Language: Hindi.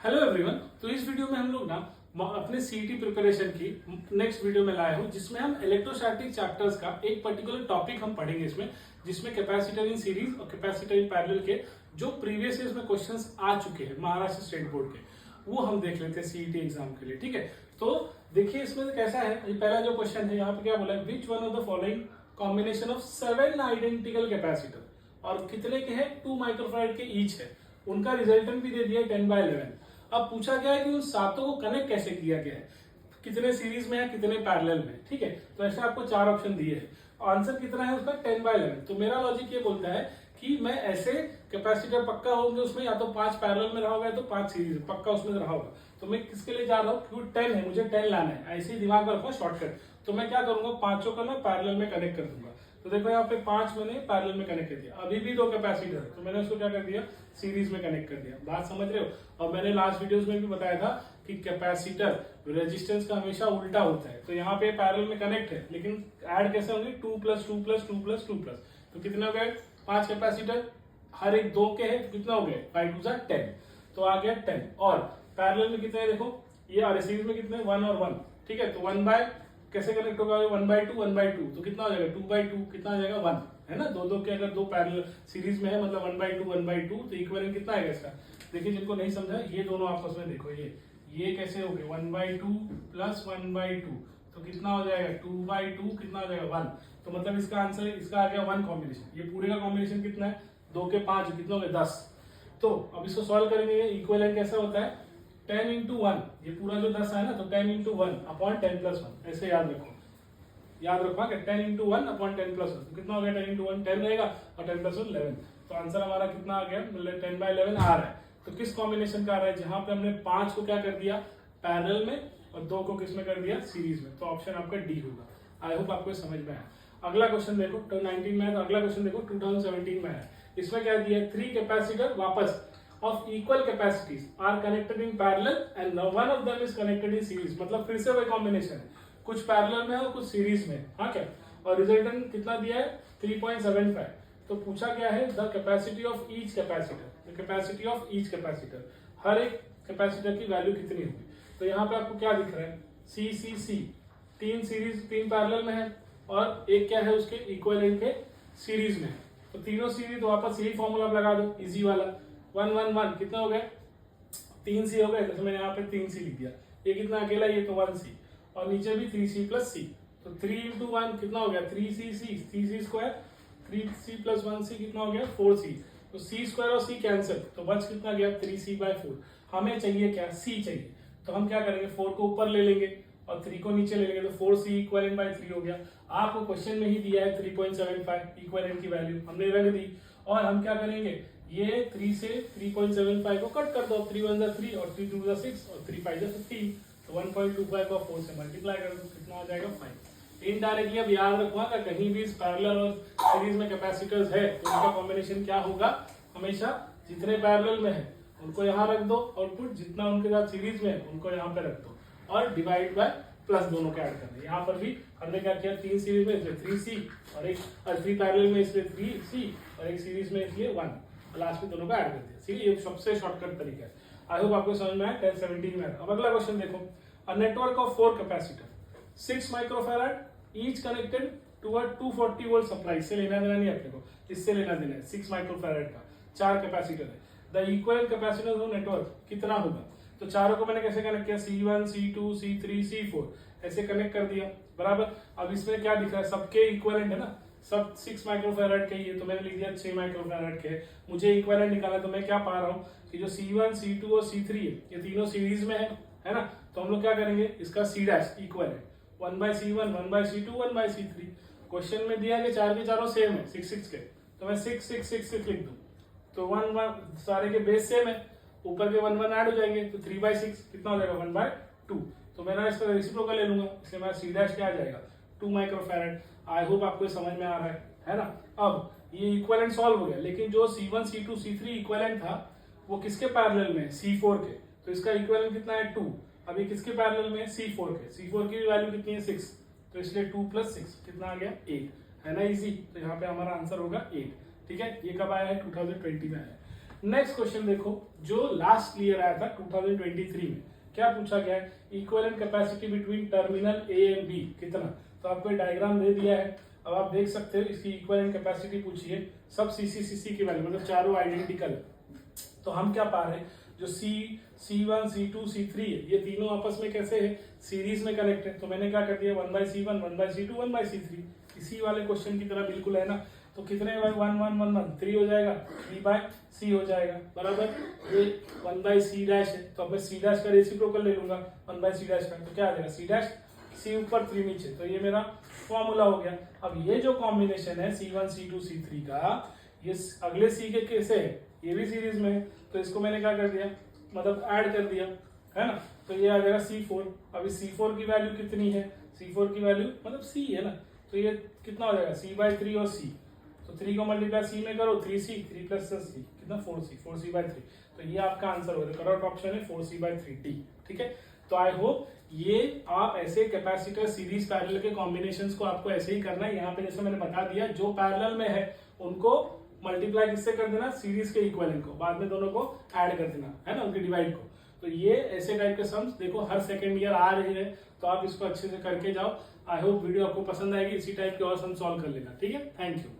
Hello everyone. तो इस वीडियो में हम लोग ना अपने सीईटी प्रिपरेशन की नेक्स्ट वीडियो में लाए हूँ, जिसमें हम इलेक्ट्रोस्टैटिक चैप्टर्स का एक पर्टिकुलर टॉपिक हम पढ़ेंगे इसमें, जिसमें कैपेसिटर इन सीरीज और कैपेसिटर इन पैरेलल के जो प्रीवियस ईयर्स में क्वेश्चंस आ चुके हैं महाराष्ट्र स्टेट बोर्ड के, वो हम देख लेते हैं सीईटी एग्जाम के लिए। ठीक है, तो देखिए इसमें कैसा है। ये पहला जो क्वेश्चन है यहाँ पे क्या बोला है, which one of the following combination of 7 identical capacitor, और कितने के हैं 2 माइक्रोफैराड के ईच है, उनका रिजल्टेंट भी दे दिया 10/11। अब पूछा गया है कि उन सातों को कनेक्ट कैसे किया गया है, कितने सीरीज में है, कितने पैरेलल में। ठीक है, तो ऐसे आपको 4 ऑप्शन दिए हैं। आंसर कितना है उसका 10/11। तो मेरा लॉजिक ये बोलता है कि मैं ऐसे कैपेसिटर पक्का होंगे उसमें, या तो 5 पैरेलल में रहा होगा या तो 5 सीरीज पक्का उसमें रहा होगा। तो मैं किसके लिए जा रहा हूँ, क्योंकि 10 है, मुझे 10 लाना है, ऐसे ही दिमाग में रखो शॉर्टकट। तो मैं क्या करूंगा, 5 को मैं पैरेलल में कनेक्ट कर दूंगा। तो देखो यहाँ पे 5 मैंने पैरेलल में कनेक्ट कर दिया, अभी भी 2 कैपेसिटर है तो मैंने उसको क्या कर दिया, सीरीज में कनेक्ट कर दिया। बात समझ रहे हो। और मैंने लास्ट वीडियोस में भी बताया था कि कैपेसिटर रेजिस्टेंस का हमेशा उल्टा होता है। तो यहाँ पे पैरेलल में कनेक्ट है, लेकिन ऐड कैसे होंगे, 2 + 2 + 2 + 2 +। तो कितने हो गए, 5 कैपेसिटर, हर एक 2 के है, तो कितना हो गया 5 × 2 = 10। तो आ गया 10। और पैरेलल में कितने, देखो ये सीरीज में कितने 1 और 1। ठीक है, तो 1 बाय कैसे कनेक्ट होगा, 1/2 1/2, तो कितना हो जाएगा 2/2, कितना आ जाएगा 1, है ना। दो के अगर 2 पैरेलल सीरीज में है, मतलब 1/2 1/2, तो इक्विवेलेंट कितना आएगा इसका। देखिए जिनको नहीं समझा, ये दोनों आपस में देखो, ये कैसे हो गए 1/2 + 1/2, तो कितना हो जाएगा 2/2, कितना हो जाएगा 1। तो मतलब इसका आंसर, इसका आ गया 1 कॉम्बिनेशन। ये पूरे का कॉम्बिनेशन कितना है, 2 के 5, कितना हो गया 10। तो अब इसको सॉल्व करेंगे, इक्विवेलेंट कैसा होता है 10 × 1, ये पूरा जो 10 है ना, तो 10 × 1 अपॉन 10 + 1, ऐसे याद रखो कि 10 × 1 अपॉन 10 + 1, तो कितना हो गया 10 × 1 10 रहेगा, और 10 + 1 11। तो आंसर हमारा कितना आ गया, मतलब 10/11 आ रहा है। तो किस कॉम्बिनेशन का आ रहा है, जहां पे हमने 5 को क्या कर दिया पैरेलल में, और 2 को किस में कर दिया सीरीज में। तो ऑप्शन आपका डी होगा। आई होप आपको समझ में आया। अगला क्वेश्चन देखो 19 में है, तो अगला क्वेश्चन देखो 2017 में है। इसमें क्या दिया है, 3 कैपेसिटर वापस of equal capacities are connected in parallel and one of them is connected in series। मतलब फिर से वही कॉम्बिनेशन है, कुछ पैरेलल में है और कुछ सीरीज में। हाँ क्या, और रिजल्टेंट कितना दिया है 3.75। तो पूछा गया है the capacity of each capacitor, the capacity of each capacitor, हर एक कैपेसिटर की वैल्यू कितनी होगी। तो यहाँ पे आपको क्या दिख रहा है, सी 3 सीरीज 3 पैरेलल में है, और एक क्या है उसके इक्विवेलेंट के सीरीज में है। तो तीनों सीरीज वापस यही फॉर्मूला लगा दो, इजी वाला 1 1 1, कितना हो गया 3 सी हो गए, तो मैंने यहाँ पे 3 सी लिख दिया। ये कितना अकेला, ये तो 1 सी, और नीचे भी 3c + c, तो 3 × 1 कितना हो गया 3c, 3c² 3c + 1c कितना हो गया 4c। तो c² और c कैंसिल, तो बच कितना गया 3c/4। हमें चाहिए क्या, c चाहिए। तो हम क्या करेंगे, 4 को ऊपर ले लेंगे और 3 को नीचे ले लेंगे, तो 4c = 3 हो गया। आपको क्वेश्चन में ही दिया है 3.75 इक्विवेलेंट की वैल्यू, हमने रख दी। और हम क्या करेंगे, ये 3 से 3.75 को कट कर दो, 3 1 3 और 3 2 6 और 3 5 15, तो 1.25 को 4 से मल्टीप्लाई कर दो, कितना हो जाएगा 5। इनडायरेक्टली अब याद रखो अगर कहीं भी पैरेलल और सीरीज में कैपेसिटर्स है, तो उनका कॉम्बिनेशन क्या होगा, हमेशा जितने पैरेलल में है उनको यहाँ रख दो, आउटपुट जितना उनके साथ सीरीज में है उनको यहाँ पे रख दो, और डिवाइड बाय प्लस दोनों के ऐड करना। यहाँ पर भी हमने क्या किया, 3 सीरीज में इसलिए 3c, और 3 पैरेलल में इसलिए 3c, और एक सीरीज में इसलिए 1, लास्ट में दोनों का ऐड कर दिया। ठीक है, ये सबसे शॉर्टकट तरीका है। आई होप आपको समझ में आया। 1017 में। अब अगला क्वेश्चन देखो, a network of 4 capacitor 6 microfarad each connected to a 240 volt supply. इससे लेना देना नहीं अपने को, इससे लेना देना है 6 माइक्रोफैराड का, 4 कैपेसिटर है। The equivalent capacitance of network कितना होगा। तो चारों को मैंने कैसे कनेक्ट किया, C1 C2 C3 C4 ऐसे कनेक्ट कर दिया, बराबर। अब इसमें क्या दिख रहा है, सबके इक्विवेलेंट है ना, सब 6 माइक्रोफैराड के ही है, तो मैंने लिख दिया 6 माइक्रोफैराड के। मुझे इक्विवेलेंट निकाला, तो मैं क्या पा रहा हूँ कि जो C1 C2 और C3 है, ये तीनों सीरीज में है ना। तो हम लोग क्या करेंगे, इसका C' equivalent 1/C1 1/C2 1/C3। Question में दिया है कि 4 के चारों सेम है 6 6 के, तो मैं 6 6 6 6 लिख दूं, तो 1 1 सारे के बेस सेम है, ऊपर के 1 1 ऐड हो जाएंगे, तो 3/6 कितना हो जाएगा 1/2। तो मैं इसका रेसिप्रोकल ले लूंगा, इसलिए मेरा C' क्या आ जाएगा 2 माइक्रोफैराड। आई होप आपको समझ में आ रहा है ना। अब ये इक्विवेलेंट सॉल्व हो गया, लेकिन जो C1 C2 C3 इक्विवेलेंट था वो किसके पैरेलल में है, C4 के, तो इसका इक्विवेलेंट कितना है 2। अभी किसके पैरेलल में है, C4 के, C4 की वैल्यू कितनी है 6, तो इसलिए 2 + 6 कितना आ गया 8, है ना इजी। तो यहाँ पे हमारा आंसर होगा 8। ठीक है, ये कब आया है 2020 में आया है। नेक्स्ट क्वेश्चन देखो, जो लास्ट क्लियर आया था 2023 में, क्या पूछा गया है, equivalent capacity between terminal A and B कितना। तो आपको डायग्राम दे दिया है, अब आप देख सकते हो इसकी इक्विवेलेंट कैपेसिटी पूछी है, सब सीसी की वैल्यू मतलब चारों आइडेंटिकल। तो हम क्या पा रहे हैं, जो C1 C2 C3 है, ये तीनों आपस में कैसे है, सीरीज में कनेक्ट है। तो मैंने क्या कर दिया 1/C1 1/C2 1/C3, इसी वाले क्वेश्चन की तरह बिल्कुल है ना। तो कितने 1 1 1 1 1 3 हो जाएगा, 3/C हो जाएगा बराबर। ये 1/C डैश है, तो अब मैं C डैश का रेसिप्रोकल ले लूंगा 1/C डैश का, तो क्या आ जाएगा C डैश, C ऊपर 3 नीचे। तो ये मेरा फॉर्मूला हो गया। अब ये जो कॉम्बिनेशन है C1 C2 C3 का, ये अगले C के कैसे है, ये भी सीरीज में है, तो इसको मैंने क्या कर दिया, मतलब ऐड कर दिया, है ना। तो ये आ जाएगा C4। अभी C4 की वैल्यू कितनी है, C4 की वैल्यू मतलब C है ना, तो ये कितना हो जाएगा C/3 और C। तो 3 को मल्टीप्लाई C में करो, 3C 3 + C कितना 4C/3। तो ये आपका आंसर हो जाएगा, करेक्ट ऑप्शन है 4C/3D। ठीक है, तो आई होप ये आप ऐसे कैपेसिटर सीरीज पैरेलल के कॉम्बिनेशंस को आपको ऐसे ही करना है। यहाँ पे जैसे मैंने बता दिया, जो पैरेलल में है उनको मल्टीप्लाई किससे कर देना, सीरीज के इक्विवेलेंट को, बाद में दोनों को ऐड कर देना, है ना, उनके डिवाइड को। तो ये ऐसे टाइप के सम्स देखो हर सेकंड ईयर आ रहे हैं, तो आप इसको अच्छे से करके जाओ। आई होप वीडियो आपको पसंद आएगी, इसी टाइप के और सम सॉल्व कर लेना। ठीक है, थैंक यू।